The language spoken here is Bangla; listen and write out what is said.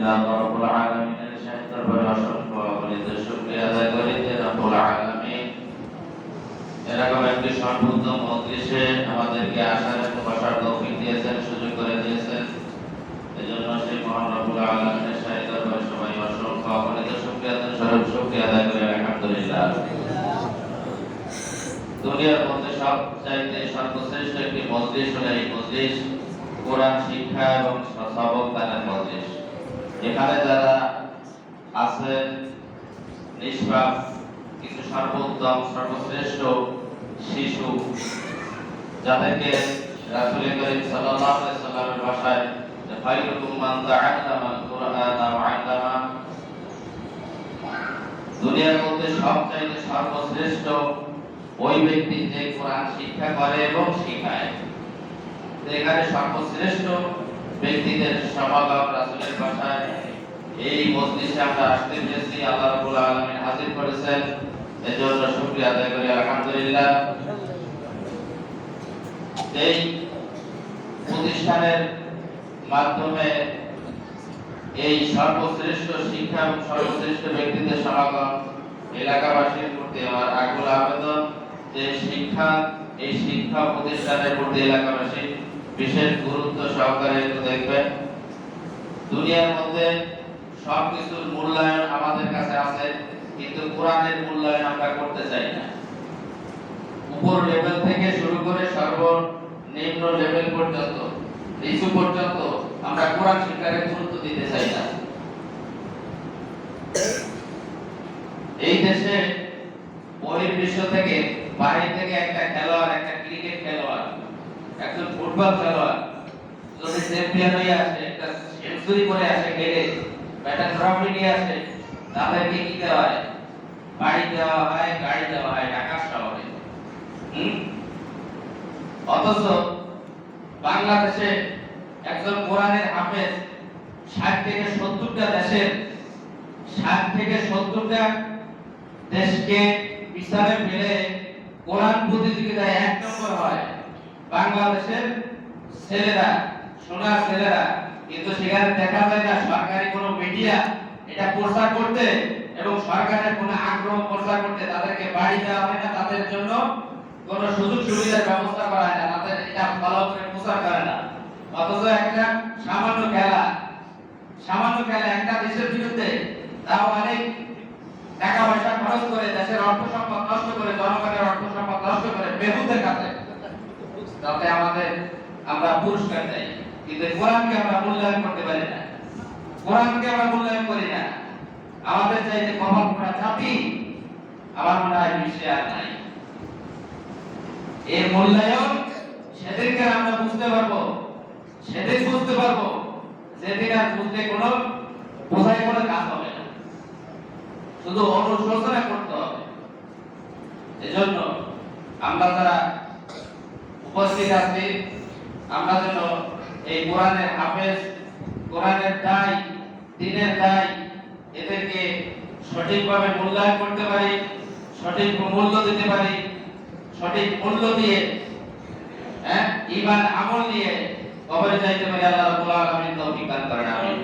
আলহামদুলিল্লাহ রাব্বুল আলামিনের শাহে দরবারে অসংখ্য অগণিত শুকরিয়া আদায় করি যে রাব্বুল আলামিন এরকম একটি সম্পূর্ণ মজলিসে আমাদেরকে আসার এবং বসার তৌফিক দিয়েছেন, সুযোগ করে দিয়েছেন। এজন্য সেই মহান রাব্বুল আলামিনের শাহে দরবারে সবাই অসংখ্য অগণিত শুকরিয়া আদায় করি আলহামদুলিল্লাহ। দুনিয়ার মধ্যে সবচাইতে সর্বশ্রেষ্ঠ একটি মজলিস হলো এই মজলিস কোরআন শিক্ষা এবং সবক দানের মজলিস। এখানে যারা আছেন নিষ্পাপ কিছু সর্বোত্তম সর্বশ্রেষ্ঠ শিশু, যাদেরকে রাসূল করিম সাল্লাল্লাহু আলাইহি সাল্লামের ভাষায় খায়রুকুম মান তাআল্লামাল কুরআনা ওয়া আল্লামা, দুনিয়ার মধ্যে সবচাইতে সর্বশ্রেষ্ঠ ওই ব্যক্তি যে কোরআন শিক্ষা করে এবং শেখায়। এখানে সর্বশ্রেষ্ঠ ব্যক্তিদের সমাগম রাসূলের ভাষায় এই মজলিসে আমরা আসতে পেরেছি, আল্লাহ রাব্বুল আলামিন হাজির করেছেন, এজন্য শুকরিয়া আদায় করি আলহামদুলিল্লাহ। এই প্রতিষ্ঠানের মাধ্যমে এই সর্বশ্রেষ্ঠ শিক্ষা এবং সর্বশ্রেষ্ঠ ব্যক্তিদের সমাগম এলাকাবাসীর প্রতি আমার আকুল আবেদন যে এই শিক্ষা প্রতিষ্ঠানের প্রতি এলাকাবাসী বিশেষ গুরুত্ব সহকারে দেখবেন। দুনিয়ার মধ্যে সবকিছুর মূল্যায়ন আমাদের কাছে আছে, কিন্তু কোরআনের মূল্যায়ন আমরা করতে চাই না। উপর লেভেল থেকে শুরু করে সর্বনিম্ন লেভেল পর্যন্ত, নিচু পর্যন্ত আমরা কোরআন শিক্ষাকে গুরুত্ব দিতে চাই না। এই দেশে বহির্বিশ্ব থেকে বাইরে থেকে একটা খেলোয়াড়, একটা ক্রিকেট খেলোয়াড়, একজন ফুটবল খেলোয়াড় যদি চ্যাম্পিয়ন হয়ে আসে, একটা সেঞ্চুরি করে আসে, খেলে একটা ট্রফি নিয়ে আসে, তাদেরকে কি দেওয়া হয়? বাড়ি দেওয়া হয়, গাড়ি দেওয়া হয় ঢাকা শহরে। অথচ বাংলাদেশে একজন কোরআনের হাফেজ 60 থেকে 70টা দেশের 60 থেকে 70টা দেশকে পিছনে ফেলে কোরআন প্রতিযোগিতায় 1 নম্বর হয় বাংলাদেশের ছেলেরা, সোনার ছেলেরা। কিন্তু সেখানে দেখা যায় না সরকারি কোনো মিডিয়া এটা প্রচার করতে এবং সরকারের কোনো আগ্রহ প্রচার করতে তাদেরকে বাড়ি দেওয়া হয় না, তাদের জন্য কোনো সুযোগ সুবিধার ব্যবস্থা করা হয় না, তাদের এটা ভালো করে প্রচার করে না। অথচ একটা সামান্য খেলা একটা দেশের বিরুদ্ধে, তাও অনেক টাকা পয়সা খরচ করে, দেশের অর্থ সম্পদ নষ্ট করে, জনগণের অর্থ সম্পদ নষ্ট করে বেহুদের কাছে, তাতে আমরা পুরস্কার দেই, কিন্তু কোরআনকে আমরা মূল্যায়ন করতে পারি না। কোরআনকে আমরা মূল্যায়ন করি না। আমাদের চাইতে কমল করা জাতি আমার মনে হয় বিশ্বে আর নাই। এর মূল্যায়ন সেদিনকে আমরা বুঝতে পারবো, যেদিন আর বুঝতে কোনো বোঝাই কোনো কাজ হবে না, শুধু অনুশোচনা করতে হবে। এজন্য আমরা যারা উপস্থিত আছি, আমরা যেন এই কোরআনের হাফেজ, কোরআনের দায়, দ্বীনের দায়, এদেরকে সঠিকভাবে মূল্যায়ন করতে পারি, সঠিক মূল্য দিতে পারি, সঠিক মূল্য দিয়ে ঈমান আমল নিয়ে কবরে যাইতে পারি। আল্লাহ রাব্বুল আলামিন তৌফিক দান করেন। আমিন।